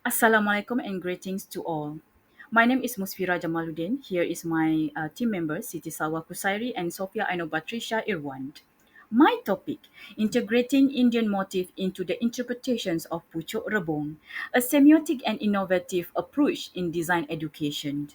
Assalamualaikum and greetings to all. My name is Musfirah Jamaluddin. Here is my team members Siti Salwa Kusairi and Sofea Ainul Batrisyia Irwan. My topic, integrating Indian motif into the interpretations of Pucuk Rebung, a semiotic and innovative approach in design education.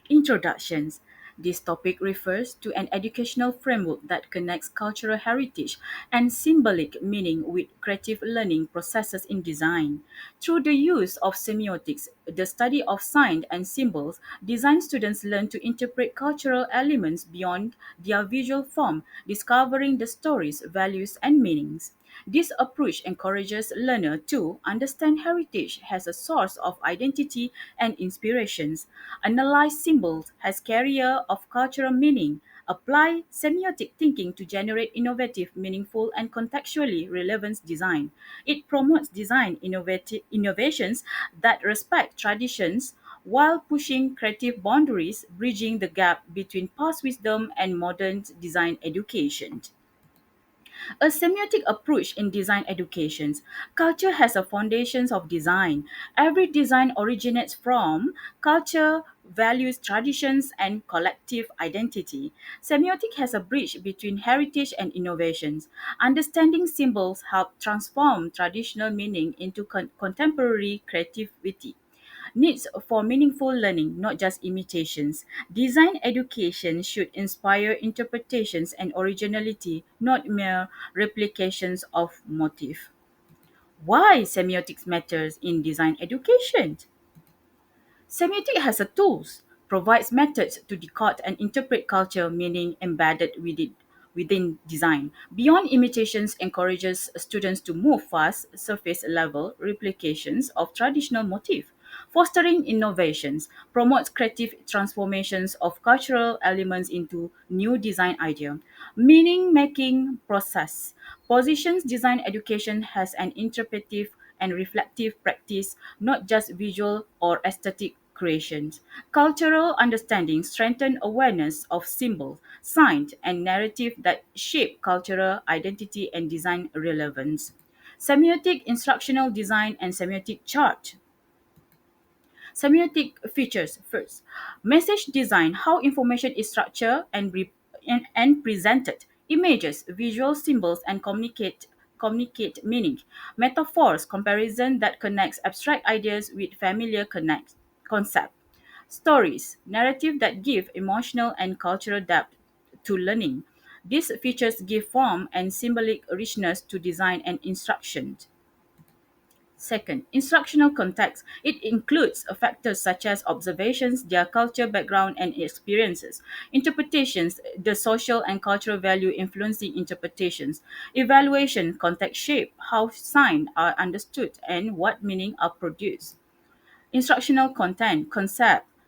Introductions. This topic refers to an educational framework that connects cultural heritage and symbolic meaning with creative learning processes in design. Through the use of semiotics, the study of signs and symbols, design students learn to interpret cultural elements beyond their visual form, discovering the stories, values, and meanings. This approach encourages learner to understand heritage as a source of identity and inspirations, analyze symbols as carrier of cultural meaning, apply semiotic thinking to generate innovative, meaningful, and contextually relevant design. It promotes design innovations that respect traditions while pushing creative boundaries, bridging the gap between past wisdom and modern design education. A semiotic approach in design educations. Culture has a foundations of design. Every design originates from culture, values, traditions, and collective identity. Semiotic has a bridge between heritage and innovations. Understanding symbols help transform traditional meaning into contemporary creativity. Needs for meaningful learning, not just imitations. Design education should inspire interpretations and originality, not mere replications of motif. Why semiotics matters in design education? Semiotic has a tools, provides methods to decode and interpret culture meaning embedded within design. Beyond imitations encourages students to move fast surface level replications of traditional motif, fostering innovations, promotes creative transformations of cultural elements into new design idea. Meaning making process positions design education has an interpretive and reflective practice, not just visual or aesthetic creations. Cultural understanding strengthen awareness of symbol, sign, and narrative that shape cultural identity and design relevance. Semiotic instructional design and semiotic chart. Semiotic features first. Message design, how information is structured and presented. Images, visual symbols, and communicate meaning. Metaphors, comparison that connects abstract ideas with familiar concept. Stories, narrative that give emotional and cultural depth to learning. These features give form and symbolic richness to design and instruction. Second, instructional context. It includes factors such as observations, their culture, background, and experiences. Interpretations, the social and cultural value influencing interpretations. Evaluation, context shape, how signs are understood and what meaning are produced. Instructional content,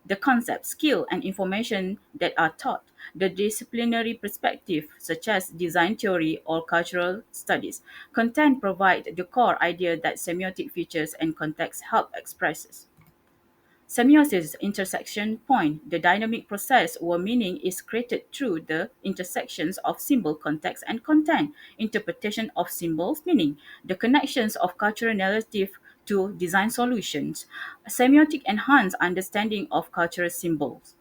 the concept, skill, and information that are taught. The disciplinary perspective, such as design theory or cultural studies. Content provide the core idea that semiotic features and context help expresses. Semiosis intersection point, the dynamic process where meaning is created through the intersections of symbol, context, and content. Interpretation of symbols, meaning the connections of cultural narrative to design solutions. Semiotic enhance understanding of cultural symbols.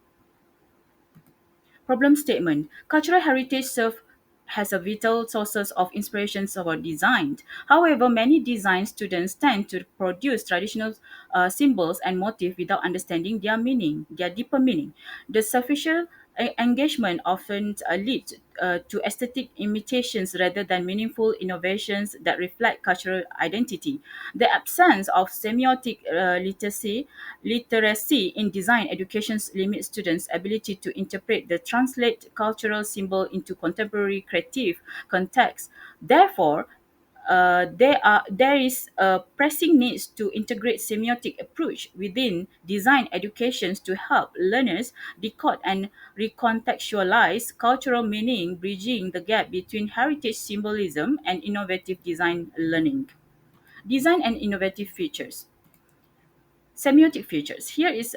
Problem statement. Cultural heritage serve has a vital sources of inspirations for design. However, many design students tend to produce traditional symbols and motifs without understanding their deeper meaning. The sufficient engagement often leads to aesthetic imitations rather than meaningful innovations that reflect cultural identity. The absence of semiotic literacy in design education limits students' ability to interpret the translate cultural symbol into contemporary creative context. Therefore, there is a pressing need to integrate semiotic approach within design educations to help learners decode and recontextualize cultural meaning, bridging the gap between heritage symbolism and innovative design learning. Design and innovative features. Semiotic features. Here is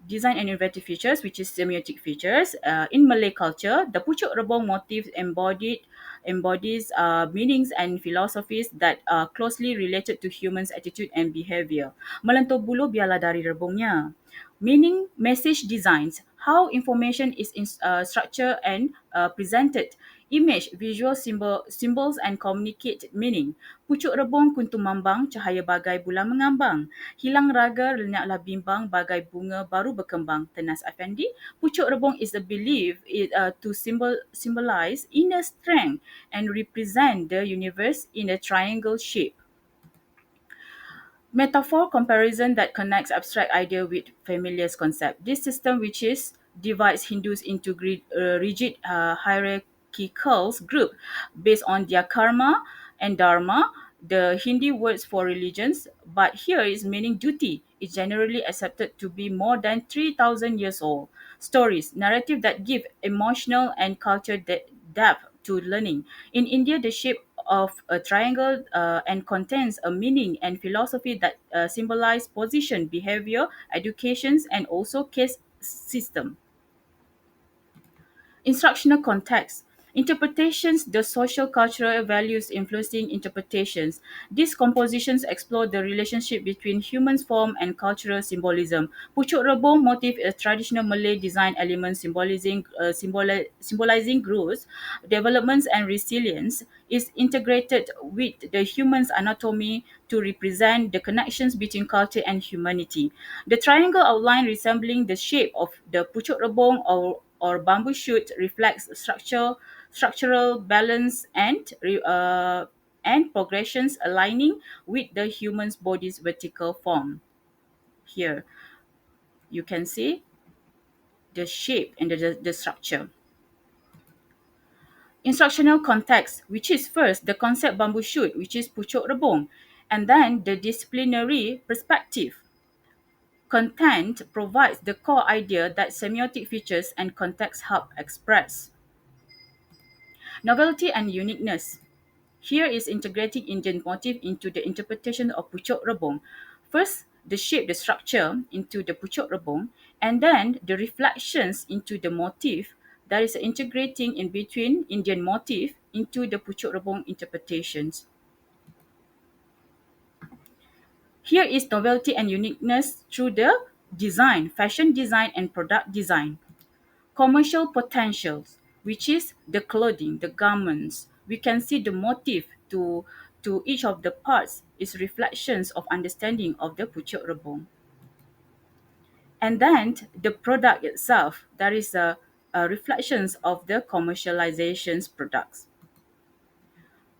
design and innovative features, which is semiotic features. In Malay culture, the Pucuk Rebung motif embodies meanings and philosophies that are closely related to humans' attitude and behavior. Melentur bulu biarlah dari rebungnya. Meaning, message designs, how information is structured and presented. Image, visual symbols and communicate meaning. Pucuk rebung kuntum mambang, cahaya bagai bulan mengambang. Hilang raga, lenyaplah bimbang, bagai bunga baru berkembang. Tenas Afendi. Pucuk rebung is a belief to symbolize inner strength and represent the universe in a triangle shape. Metaphor comparison that connects abstract idea with familiar concept. This system, which is divides Hindus into rigid hierarchical group based on their karma and dharma, the Hindi words for religions, but here is meaning duty, is generally accepted to be more than 3,000 years old. Stories, narrative that give emotional and culture depth to learning. In India, the shape of a triangle and contains a meaning and philosophy that symbolize position, behavior, educations, and also case system. Instructional context. Interpretations, the social cultural values influencing interpretations. These compositions explore the relationship between human form and cultural symbolism. Pucuk Rebung motif is a traditional Malay design element symbolizing growth, developments, and resilience. Is integrated with the human's anatomy to represent the connections between culture and humanity. The triangle outline resembling the shape of the Pucuk Rebung or bamboo shoot reflects structural balance and progressions aligning with the human's body's vertical form. Here you can see the shape and the structure. Instructional context, which is first the concept bamboo shoot, which is Pucuk Rebung, and then the disciplinary perspective. Content provides the core idea that semiotic features and context help express. Novelty and uniqueness. Here is integrating Indian motif into the interpretation of Pucuk Rebung. First, the shape, the structure into the Pucuk Rebung, and then the reflections into the motif. That is integrating in between Indian motif into the Pucuk Rebung interpretations. Here is novelty and uniqueness through the design, fashion design and product design. Commercial potentials, which is the clothing, the garments. We can see the motif to each of the parts is reflections of understanding of the Pucuk Rebung. And then the product itself, that is a reflections of the commercializations products.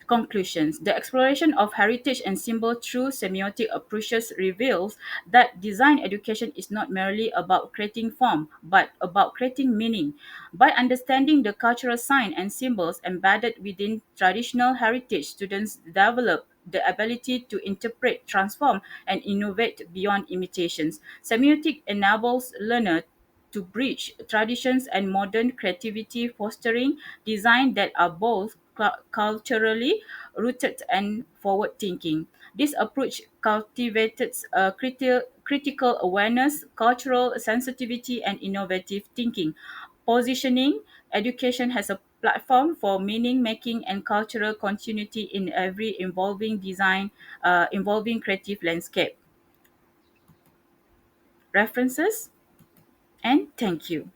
Conclusions. The exploration of heritage and symbol through semiotic approaches reveals that design education is not merely about creating form, but about creating meaning. By understanding the cultural sign and symbols embedded within traditional heritage, students develop the ability to interpret, transform, and innovate beyond imitations. Semiotic enables learner to bridge traditions and modern creativity, fostering design that are both culturally rooted and forward-thinking. This approach cultivated critical awareness, cultural sensitivity, and innovative thinking, positioning education as a platform for meaning making and cultural continuity in every involving creative landscape. References and thank you.